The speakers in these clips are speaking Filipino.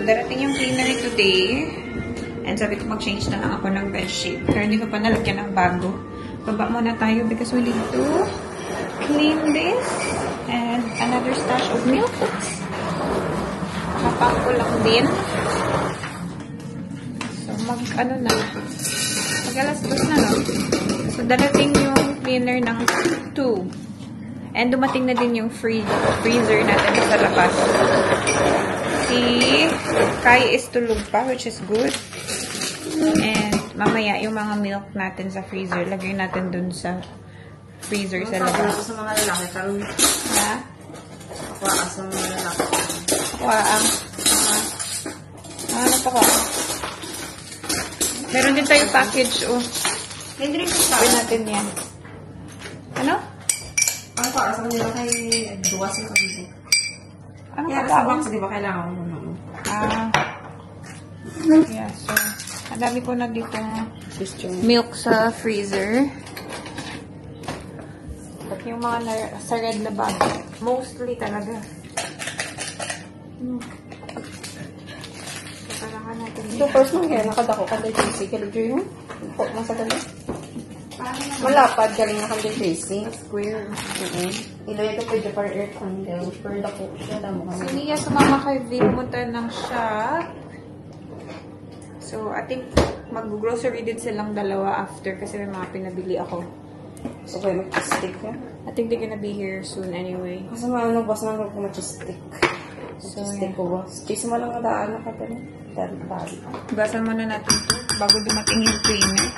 darating yung cleaner today. And sabi ko mag-change na lang ako ng bedsheet. Pero hindi ko pa nalagyan ng bago. Baba muna tayo because we need to clean this. And another stash of milk. Kapang ko lang din. So mag-ano na. Mag-alas 2 na, no? So darating yung cleaner ng 2. And dumating na din yung freezer natin sa labas. Si Kai is tulog pa, which is good. And mamaya, yung mga milk natin sa freezer, lagay natin dun sa freezer sa labas. Sa mga lalaki, karong... Ha? Ako sa mga lalaki. Waang. Ano pa ko? Meron din tayo package, oh. Hindi rin ko Sabi natin yan. Ano? Ang para sa nila kay duwas yung kabibig. Ano Kaya pa sa ba? box, di ba kailangan mo naman? Yeah, so, ang dami ko na ditong milk sa freezer. At yung mga sa red na bag. Mostly talaga. So, kailangan natin. So, first nang kaya nakadako ka dahil JC. Kaya dyan mo? Pok mo sa galing. Malapad galing na kang JC. Square. Iloy ito pwede para air candle. Pero dako siya. Damo Si kami. Nia sumama kay Vic. Pumunta ng shop. So, I think mag-grocery din silang dalawa after kasi may mga pinabili ako. So, kaya mag-stick ka? I think they're gonna be here soon anyway. Kasi mga boss na ako mag-stick. So, Stick ko boss. Chase mo lang nadaan na ka pa rin. Dali. Basan muna natin ito bago dumating yung cleaner.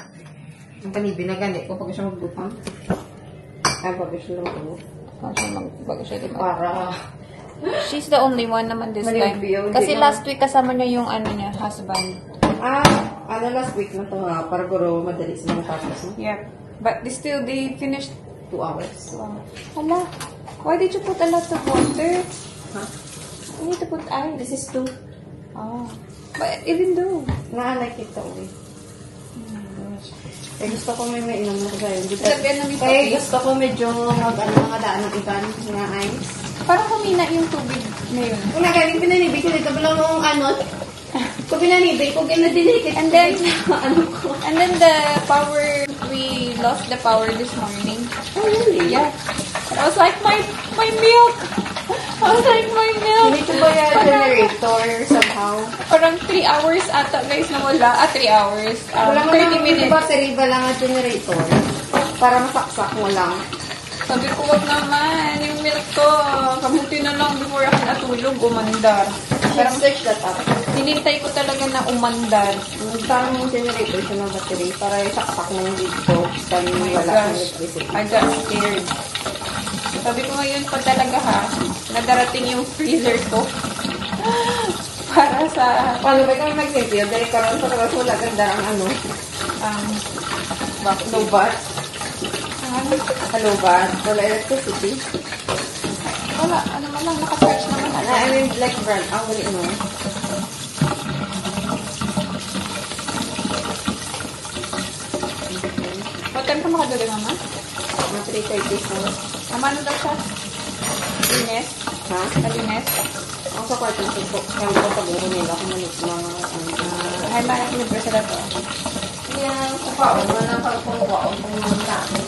Ang panibin na ganit ko pag siya magbutang. Ay, pag siya lang ko. Bago siya diba? Para... She's the only one naman this time. Kasi last week kasama niya yung ano niya, husband. Last week na ito nga. Para guro madali sila matapos. No? Yep. But they finished 2 hours. Hala, why did you put a lot of water? Huh? You need to put ice. This is 2. Oh. But even though. Na-like ito uwi. Eh, gusto ko may mainom na ko sa'yo. Kaya gusto ko medyo mga daan ng ikan nga ice. parang kumina yung tubig na yun. Wala galing pinanibig ko dito. Walang mong kung pinanibig ko, ginadilikit. And then, and then the power, we lost the power this morning. Oh, really? Yeah. I was like, my milk! I was like, my milk! You need to buy a generator somehow. Parang 3 hours ata guys na wala. 3 hours. Wala mo 30 minutes. battery ba lang ang generator? Para masaksak mo lang. Sabi ko, wag naman. Yung milk ko. Kamuti na lang before ako natulog. Umandar. Pero search that up. Hinintay ko talaga na umandar. Magkano mong generator siya ng battery para isaksak mo yung dito. Dahil wala kang electricity. I got scared. Sabi ko ngayon pa talaga ha, na darating yung freezer ko. Para sa... Paano ba kami mag-simple? Dahil karoon sa karoon wala ganda ang lobat. Lobat. Wala electricity. Wala. Ano man lang, naka-search naman. I mean, black brand. Ang gali mo. What time ka makadali, mama? Mga 3:30 po. Mama, ano daw siya? Kalines? Ha? Kalines? Ang sa kwarto ko. Kaya ko pag-uro nila kung manit mga Ay, bakit libre sila to? yeah, sa kaon. Wala pa kung kaon kung mga dami.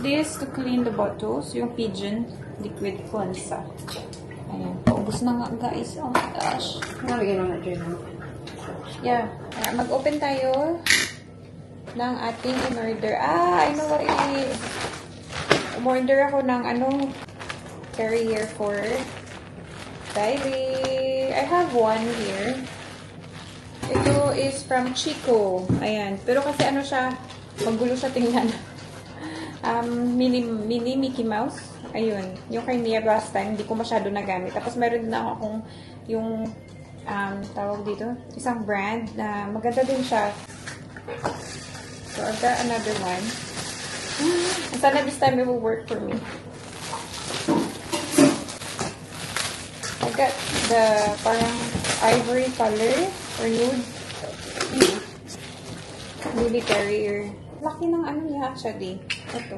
This to clean the bottles, yung Pigeon liquid cleanser. Ayan, paubos na nga guys. Oh my gosh. Nalagyan mo na dyan. Yeah, mag-open tayo ng ating in-order. I know what it is. Umorder ako ng carrier for Kylie. I have one here. Ito is from Chico. Ayan. Pero kasi ano siya, magulo siya tingnan. Mini Mickey Mouse. Ayun. Yung kay Nia last time, hindi ko masyado nagamit. Tapos meron din ako kung yung tawag dito, isang brand na maganda din siya. So, I've got another one. Sana this time it will work for me. I got the parang ivory color or nude Lily Terrier. Laki ng ano niya actually. Ito.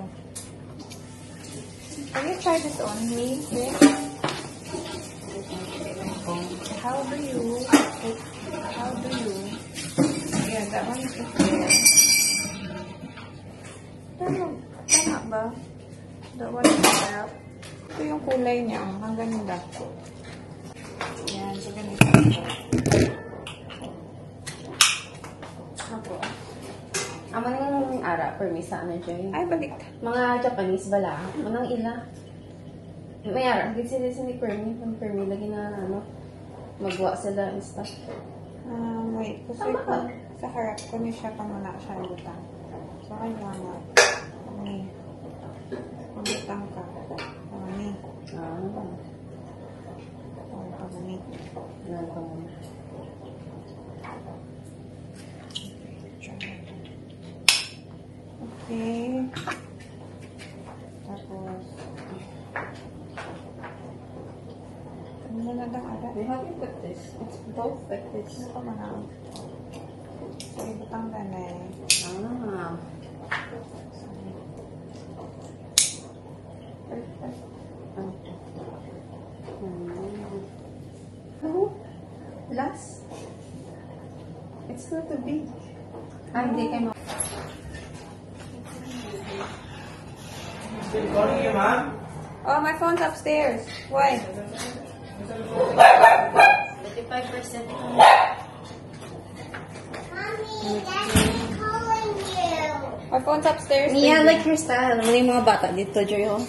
Can you try this on me? How do you? Ayan, that one is there. Tama ba? That one is there. Ito yung kulay niya. Ang ganda. Ayan, so ganito. Ako. Amo nang ara, permis sa ano dyan. Ay, balik. Mga Japanese bala. Manang ila. May ara. Hindi sila ni permi. Ang permi lagi na ano. Magwa sila and stuff. Wait. Kasi sa harap ko niya siya pamuna siya lutang. So, kailangan. Pamutang ka. Pamani. Pamani. Okay. Tapos, ano na lang agad? How do you put this? It's both like this. Ano ka man ang? So, ibutang ka na eh. Perfect. Oh, last. It's not too big. Hindi kayo Calling you, ma'am? Oh, my phone's upstairs. Why? 35%. My phone's upstairs. Mia, baby. like your style. Ano yung mga bata dito, Joy, oh.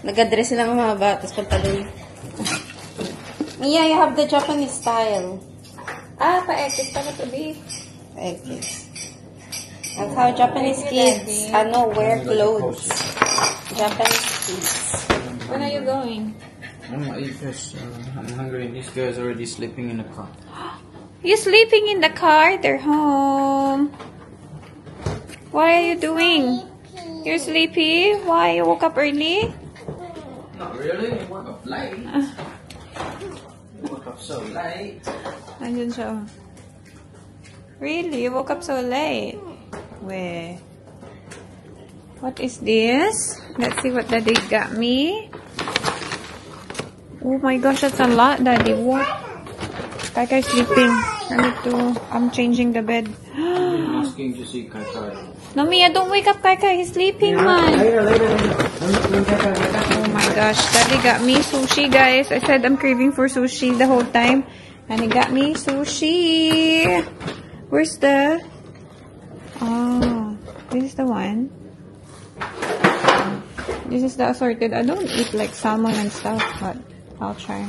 Nag-address sila ng mga bata sa pantalon. Mia, you have the Japanese style. Pa-ekis pala to be. Okay. That's how Japanese kids, wear clothes. Japanese kids. When are you going? I'm hungry. These guys are already sleeping in the car. You sleeping in the car? They're home. What are you doing? You're sleepy? Why? You woke up early? Not really. I woke up late. Woke up so late. Andun siya. Really? You woke up so late? Where? What is this? Let's see what Daddy got me. Oh my gosh, that's a lot, Daddy. What? Kaikai's sleeping. I'm changing the bed. I'm asking to see Kai. No, Mia, don't wake up Kaikai. He's sleeping, man. Later. Oh my gosh, Daddy got me sushi, guys. I said I'm craving for sushi the whole time. And he got me sushi. Where's the... Oh, this is the one. This is the assorted. I don't eat like salmon and stuff, but I'll try.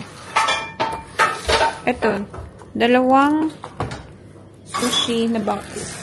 Ito. Dalawang sushi na box.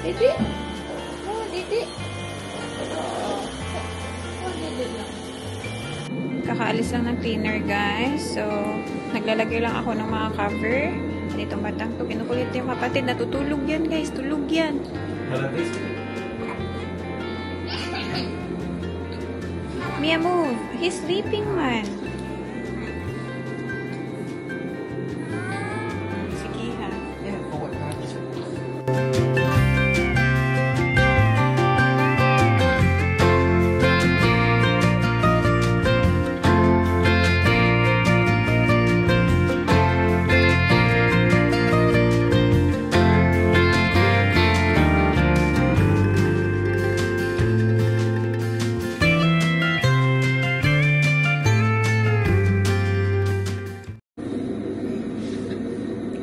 Didi? Oh, Didi. Oh, Didi lang. Kakaalis lang ng cleaner, guys. So, naglalagay lang ako ng mga cover. Itong batang to, kinukulit yung kapatid. Natutulog yan, guys. Tulog yan. Mia, move. He's sleeping, man. Sige, ha. Yeah, for what purpose?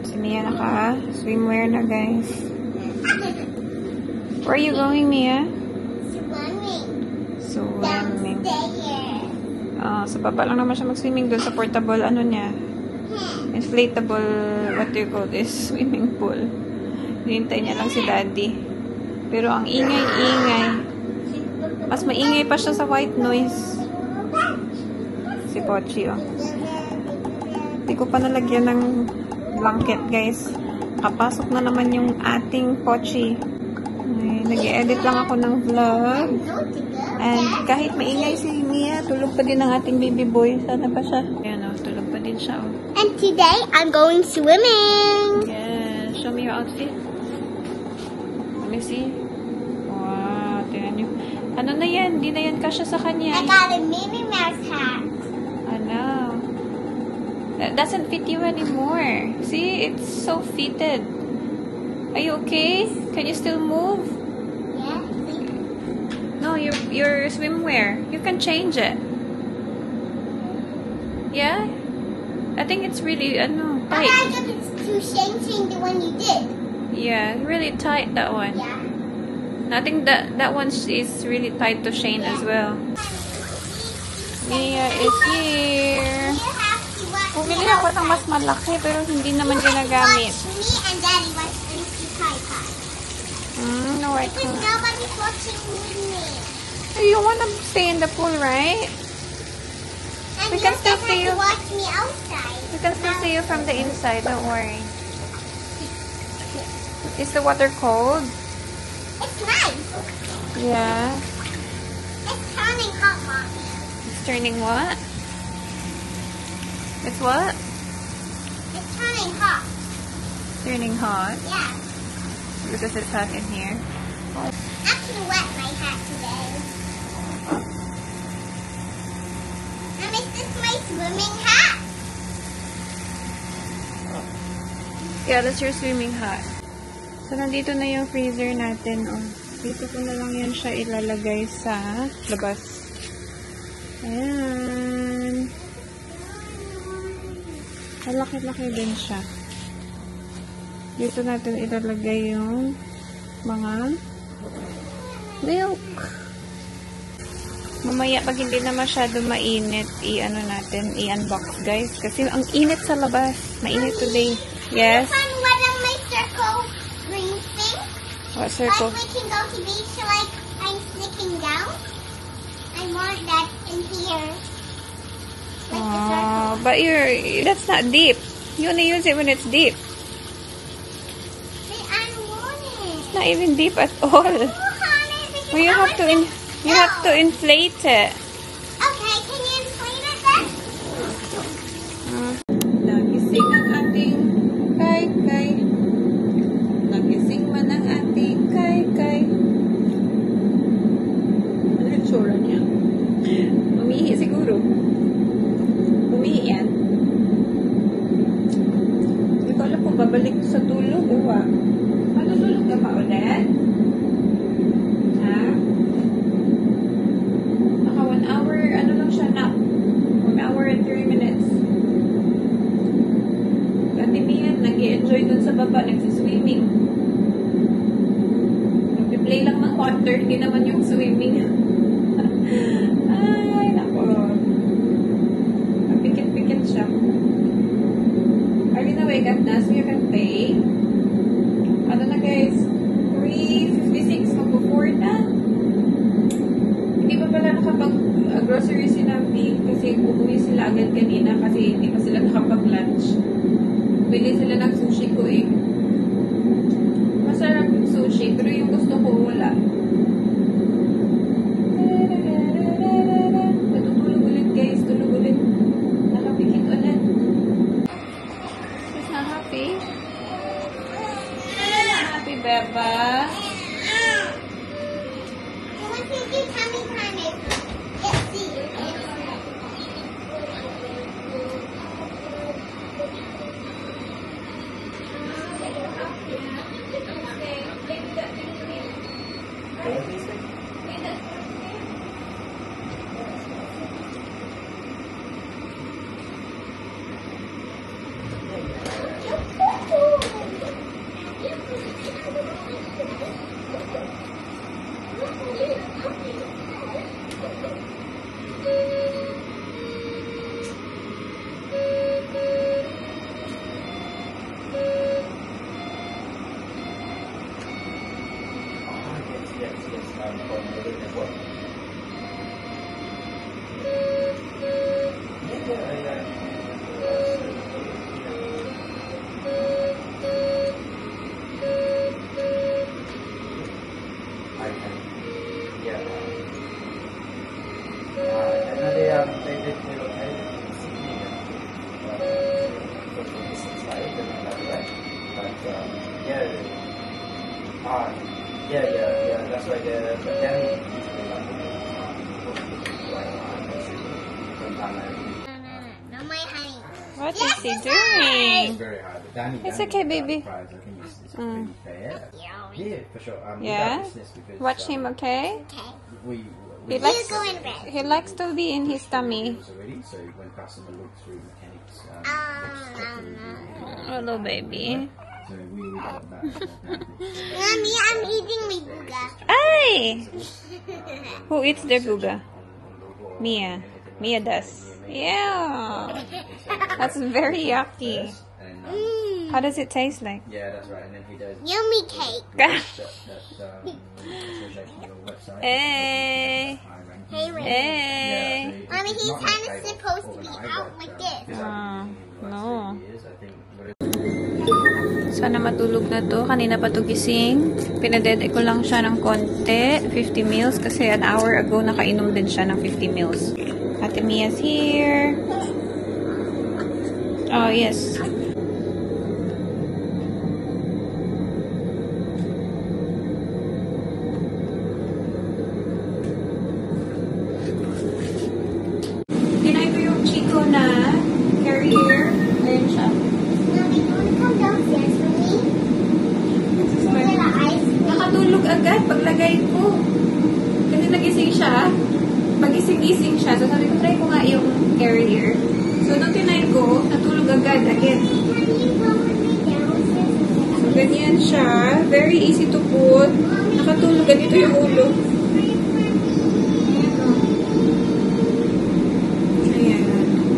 Si Mia naka-swimwear na, guys. Where are you going, Mia? Swimming. Sa baba lang naman siya mag-swimming doon sa portable, ano niya? Inflatable, what do you call this? Swimming pool. Hinintay niya lang si Daddy. Pero ang ingay-ingay. Mas maingay pa siya sa white noise. Si Pochi, oh. Hindi ko pa nalagyan ng blanket, guys. Kapasok na naman yung ating Pochi. Nag-edit lang ako ng vlog. And kahit maingay si Mia, tulog pa din ang ating baby boy. Sana pa siya? Ayan, oh, tulog pa din siya, oh. And today, I'm going swimming. Yeah, show me your outfit. Let me see. Wow, tingnan nyo. Ano na yan? Di na yan kasya sa kanya. I got a Minnie Mouse hat. Ano? That doesn't fit you anymore. See, it's so fitted. Are you okay? Can you still move? Yeah. No, your swimwear. You can change it. Yeah? I think it's really, But I tight. think it's too changing the one you did. Yeah, really tight, that one. Yeah. I think that one is really tight to Shane as well. Mia is here. You have to watch Bumili ako ng mas malaki pero hindi naman ginagamit. Me and Daddy watch MC Pie. No, I Because can't. nobody's watching with me. You wanna stay in the pool, right? And We you can just still have see to you. watch me outside. We can still see you from the inside, don't worry. Is the water cold? It's nice. Yeah. It's turning hot, Mom. It's turning what? It's what? It's turning hot. Turning hot. Yeah. Because it's hot in here. I'm gonna wet my hat today. And is this my swimming hat? Yeah, that's your swimming hat. So, nandito na yung freezer natin, oh. Dito ko na lang yan siya ilalagay sa labas. Ayan. Malaki-laki din siya. Dito natin ilalagay yung mga milk. Mamaya, pag hindi na masyado mainit, i-unbox, guys. Kasi ang init sa labas. Mainit today. Yes? Fun, what am my circle green thing? What circle? Like we can go to beach like I'm sneaking down. I want that in here. Like the circle. But that's not deep. You only use it when it's deep. But I want it. It's not even deep at all. Oh, honey, because Well, you I have to want you have to inflate it. Okay, can you inflate it then? Nagising ang ating kay. Nagising man ang ating kay. Ano yung tsura niya? Umihi siguro. Umihi yan. Hindi ko alam kung babalik sa tulog o ba. Matutulog ka pa ulit? Ha? Naka 1 hour, lang siya, nap. 1 hour and 3 minutes. Pati Mia, nag-i-enjoy dun sa baba, nagsiswimming. Nag-play lang ng water, hindi naman yung swimming. Ay, nako. Pikit-pikit siya. Are you gonna wake up na so you can play? Ano na guys? 3:50. Yeah. That's why the Danny No, my honey. What is he doing? very hard. But Danny, It's Danny okay, was baby. surprised. I think it's pretty fair. Yeah, for sure. Yeah? Without business because, Watch him, okay? Okay. We He likes go in bed. he likes to be in his tummy. already, so when customer look through mechanics, Hello, baby. so we got that. Mommy, I'm eating my buga. Ay! Who eats their buga? Mia. Mia does. Yeah. That's very yucky. And How does it taste like? yeah, that's right. And then he does Yummy cake. your website. Hey. Hey, Ray. Hey. Mommy, he's kind of supposed to be out like this. No. Sana matulog na to. Kanina pa to gising. Pinadede ko lang siya ng konti. 50 mils. Kasi an hour ago nakainom din siya ng 50 mils. Ate Mia's here. Oh, yes. Tinay ko yung Chico na carrier. Ayun siya. Mommy, you want to come downstairs for me? To get an ice cream? Nakatulog agad paglagay ko. Kasi nagising siya. Pagising-gising siya. So sabi ko, try ko nga yung carrier. So nung tinay ko, natulog agad again. Can you come with me downstairs? So ganyan siya. Very easy to put. Nakatulog agad. Ito yung ulo. Ayan.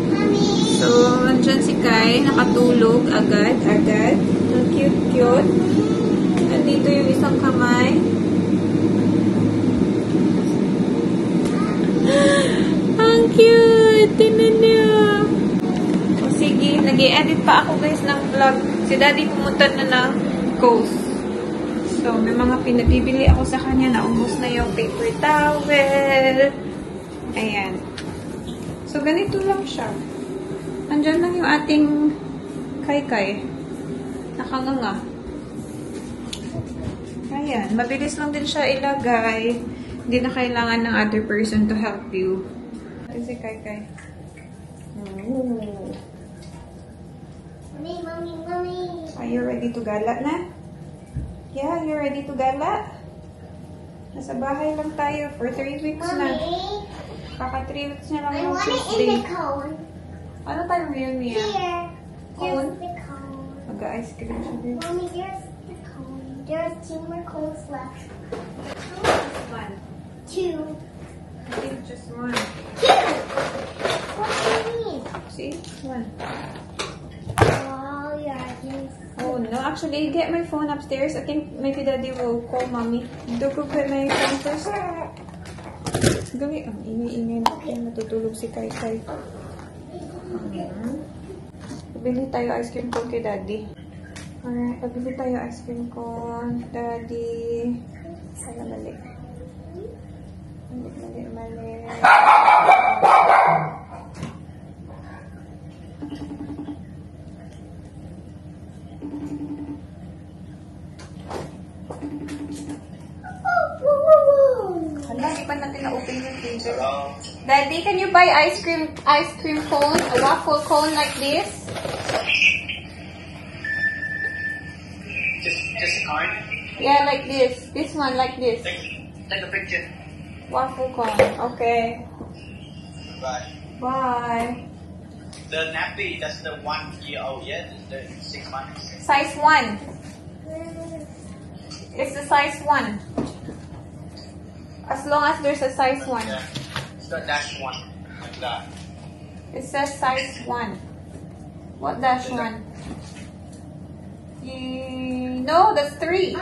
Mommy. So, andyan si Kai. Nakatulog agad. Ang cute-cute. Nandito yung isang kamay. Ang cute! Tingnan niyo! O sige, nag-i-edit pa ako guys ng vlog. Si Daddy pumunta na ng Coast. So, may mga pinabibili ako sa kanya. Naubos na yung paper towel. Ayan. So, ganito lang siya. Andyan lang yung ating Kai-Kai. Nakanganga. Ayan. Mabilis lang din siya ilagay. Hindi na kailangan ng other person to help you. Ito si Kai-Kai. Oh. Mommy. Are you ready to gala na? Yeah, you ready to gala? Nasa bahay lang tayo for 3 weeks na. Mommy. Kaka 3 weeks na lang I yung want it first in day. the cone. Ano tayo ngayon, Mia? Here. Cone? Here's the cone. Mag-ice cream siya din. Mommy, there's the cone. There's 2 more cones left. One. 2. I think just one. 2! What do you mean? See? One. Oh, yeah, yes. Oh, no. Actually, get my phone upstairs. I think maybe Daddy will call Mommy. Do go get my phone first. Gali. Ang ingay-ingay natin. Natutulog si Kai-Kai. Pabili tayo ice cream cone kay Daddy. Alright, pabili tayo ice cream cone. Daddy. Kaya mali. Mali. Hala, di pa natin na-open yung freezer. Daddy, can you buy ice cream cone? A waffle cone like this? Just a card? Yeah, like this. This one, like this. Take a picture. Waffle cone. Okay. Bye. Bye. The nappy, that's the 1 year old, yeah? The 6 months. Size 1. It's the size 1. As long as there's a size 1. Yeah. It's got dash 1. Like that. It says size 1. What dash 1? No, that's 3.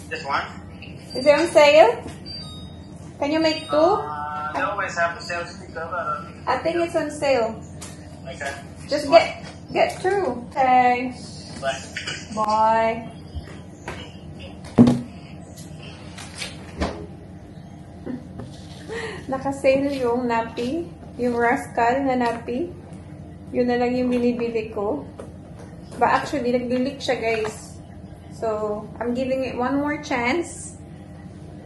This one? Is it on sale? Can you make 2? They always have the sales sticker, but I think it's on sale. okay. Just get through. Okay. Bye. Bye. Naka-sale yung nappy. Yung rascal na nappy. Yun na lang yung binibili ko. But actually, nag-leak siya, guys. So, I'm giving it one more chance.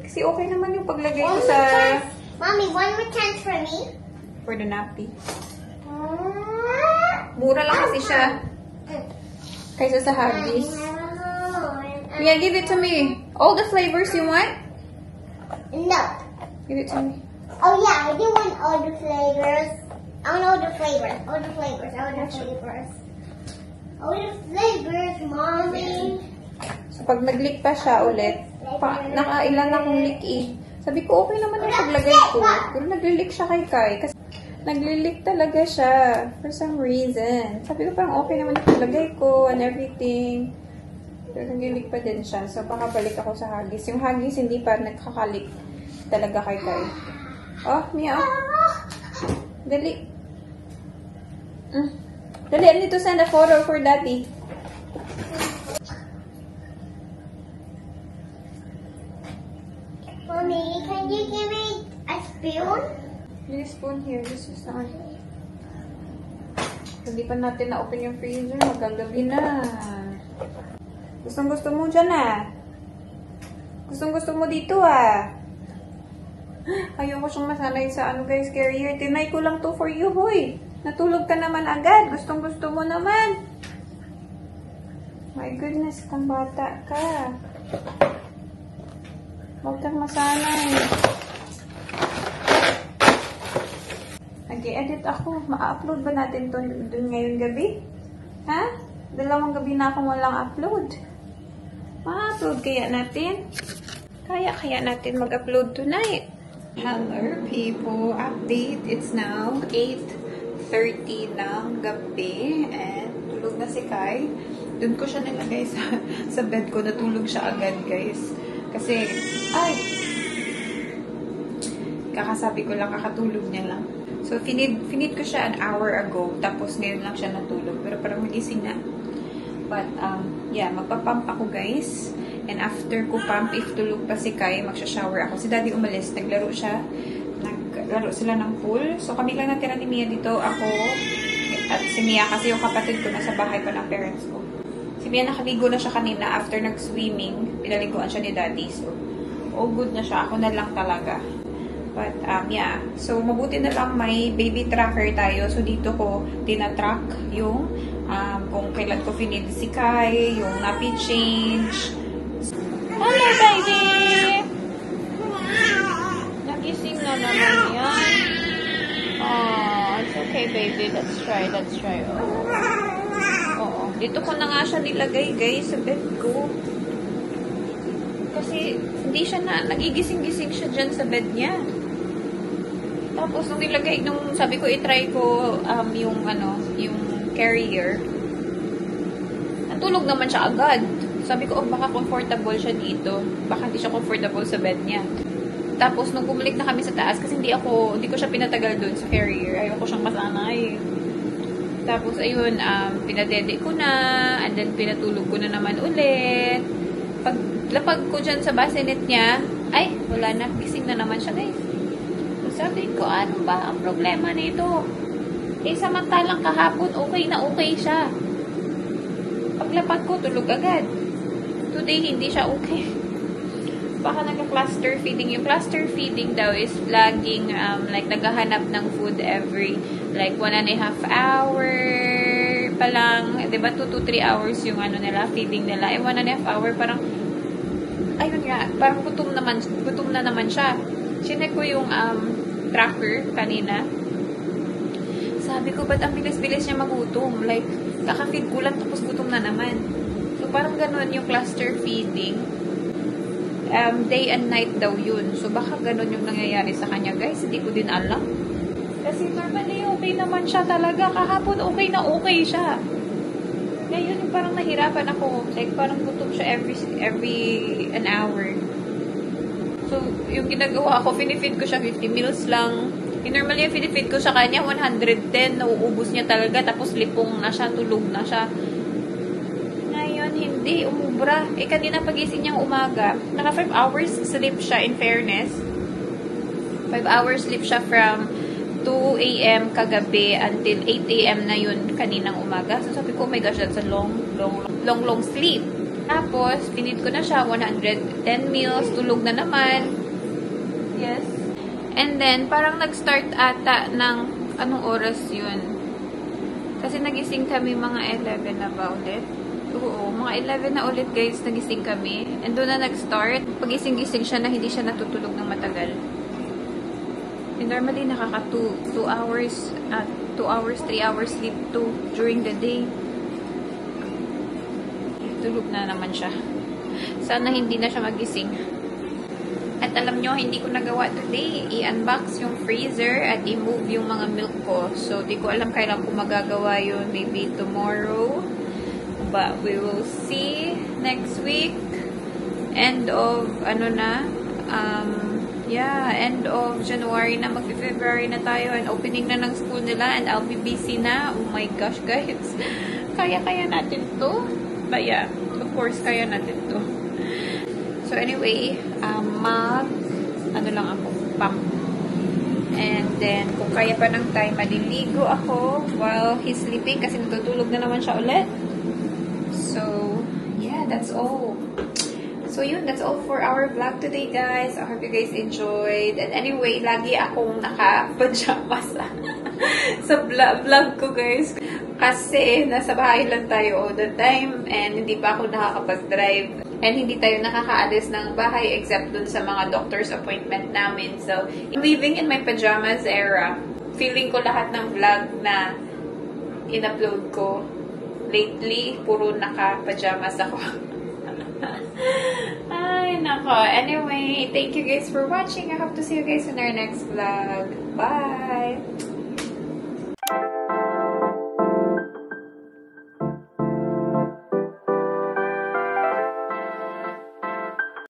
Kasi okay naman yung paglagay ko sa... Mommy, one more chance for me. For the nappy. Mura lang kasi siya. Kaysa sa Huggies. Yeah, give it to me. All the flavors you want? No. Give it to me. Oh yeah, I do want all the flavors. I want all the flavors. All the flavors. All the flavors. All the flavors, Mommy. So, pag nag-leak pa siya ulit, nakailan akong leak eh. Sabi ko, okay naman yung paglagay ko. Pero nag-leak siya kay Kai. Kasi nag-leak talaga siya. For some reason. Sabi ko parang okay naman yung paglagay ko and everything. Pero nag-leak pa din siya. So, pakabalik ako sa Huggies. Yung Huggies, hindi pa nagkakalik talaga kay Kai. Oh, Mia. Dali. Dali, I need to send a photo for Daddy. Mommy, can you give me a spoon? This spoon here. This is on. Hindi pa natin na-open yung freezer. Magagabi na. Gustong-gusto mo dyan ah. Gustong-gusto mo dito ah. Ayoko siyang masanay sa ano guys, carrier. Tinay ko lang to for you, hoy. Natulog ka naman agad. Gustong-gusto mo naman. My goodness, kang bata ka. Huwag kang masanay. Nag-edit ako. Ma-upload ba natin to dun ngayong gabi? Ha? 2 gabi na akong walang upload. Ma-upload kaya natin? Kaya natin mag-upload tonight. Hello people, update. It's now 8:30 ng gabi and tulog na si Kai. Doon ko siya nilagay sa bed ko. Natulog siya agad, guys. Kasi, kakasabi ko lang, kakatulog niya lang. So, finid ko siya an hour ago. Tapos, ngayon lang siya natulog. Pero parang magising na. But, yeah, magpapump ako, guys. And after ko pump, if tulog pa si Kai, magsha-shower ako. Si Daddy umalis, naglaro siya. Naglaro sila ng pool. So, kami lang natira ni Mia dito. Ako, at si Mia, kasi yung kapatid ko nasa bahay pa ng parents ko. Si Mia nakaligo na siya kanina after nag-swimming. Pinaliguan siya ni Daddy. So, all good na siya. Ako na lang talaga. But, yeah. So, mabuti na lang may baby tracker tayo. So, dito ko tinatrack yung kung kailan ko finid si Kai, yung nappy change. Hello, baby! Nagising na naman yan. Oh, it's okay, baby. Let's try. Oo. Dito ko na nga siya nilagay, guys, sa bed ko. Kasi, hindi siya nagigising-gising siya dyan sa bed niya. Tapos, nung sabi ko, itry ko, yung carrier. Natulog naman siya agad. Sabi ko, baka comfortable siya dito. Baka hindi siya comfortable sa bed niya. Tapos, nung bumalik na kami sa taas, kasi hindi ko siya pinatagal doon sa carrier. Ayoko siyang masanay. Tapos, ayun, pinadede ko na, and then pinatulog ko na naman ulit. Paglapag ko dyan sa bassinet niya, ay, wala na. Gising na naman siya, guys. Sabi ko, ano ba ang problema nito? Samantalang kahapon, okay na okay siya. Paglapag ko, tulog agad. Today, hindi siya okay. Baka nagka-cluster feeding. Yung cluster feeding daw is laging, like, naghahanap ng food every, like, 1.5 hour pa lang. Diba, 2 to 3 hours yung, nila, feeding nila. 1.5 hour, parang, ayun nga, parang gutom na naman siya. Chinek ko yung tracker kanina. Sabi ko, ba't ang bilis-bilis niya magutom? Like, kaka-feed ko lang tapos gutom na naman. So, parang ganun yung cluster feeding. Day and night daw yun. So, baka ganun yung nangyayari sa kanya, guys. Hindi ko din alam. Kasi normally, okay naman siya talaga. Kahapon, okay na okay siya. Ngayon, parang nahirapan ako. Like, parang gutom siya every an hour. So, yung ginagawa ko, finifeed ko siya 50 meals lang. Normally, yung finifeed ko sa kanya, 110. Nauubos niya talaga. Tapos, lipong na siya, tulog na siya. Ngayon, hindi. Umubra. Kanina pagising niyang umaga, naka 5 hours sleep siya, in fairness. 5 hours sleep siya from 2 a.m. kagabi until 8 a.m. na yun kaninang umaga. So, sabi ko, oh my gosh, that's a long sleep. Tapos, pinit ko na siya, 110 meals, tulog na naman. Yes. And then, parang nag-start ata ng, anong oras yun? Kasi nagising kami mga 11 na ba ulit? Oo, mga 11 na ulit guys, nagising kami. And doon na nag-start. Pagising-gising siya na hindi siya natutulog ng matagal. And normally, nakaka 2 hours, 3 hours sleep too during the day. Tulog na naman siya. Sana hindi na siya magising. At alam nyo, hindi ko nagawa today. I-unbox yung freezer at i-move yung mga milk ko. So, di ko alam kailan ko magagawa yun. Maybe tomorrow. But we will see next week. End of, end of January na, mag-February na tayo. And opening na ng school nila. And I'll be busy na. Oh my gosh, guys. Kaya natin to. But yeah, of course, kaya natin to. So anyway, pump. And then, kung kaya pa ng time, maliligo ako while he's sleeping kasi natutulog na naman siya ulit. So, yeah, that's all. So yun, that's all for our vlog today, guys. I hope you guys enjoyed. And anyway, lagi akong naka-pajamas sa vlog ko, guys. Kasi nasa bahay lang tayo all the time and hindi pa ako nakakapag-drive. And hindi tayo nakakaalis ng bahay except dun sa mga doctor's appointment namin. So, living in my pajamas era. Feeling ko lahat ng vlog na in-upload ko lately, puro naka-pajamas ako. Ay, nako. Anyway, thank you guys for watching. I hope to see you guys in our next vlog. Bye!